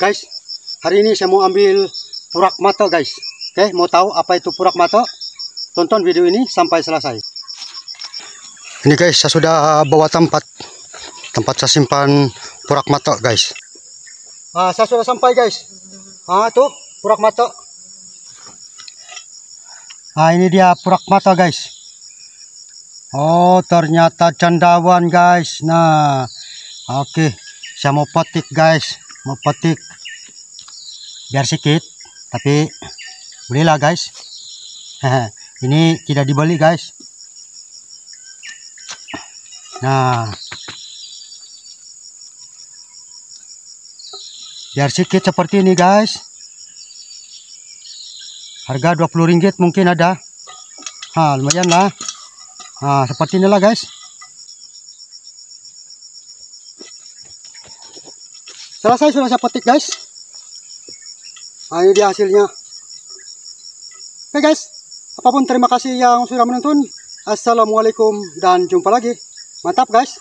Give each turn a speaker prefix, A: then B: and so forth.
A: Guys, hari ini saya mau ambil purak mata guys. Oke, mau tahu apa itu purak mata? Tonton video ini sampai selesai. Ini guys, saya sudah bawa tempat saya simpan purak mata guys. Saya sudah sampai guys. Tuh purak mata. Ini dia purak mata guys. Oh, ternyata cendawan guys. Nah, oke, saya mau petik guys. Mau petik biar sedikit, tapi belilah guys. Ini tidak dibeli guys. Nah, biar sedikit seperti ini guys. Harga 20 ringgit mungkin ada. Lumayan lah. Seperti inilah guys. Selesai sudah saya petik guys. Ini dia hasilnya. Oke guys, apapun terima kasih yang sudah menonton. Assalamualaikum dan jumpa lagi. Mantap guys.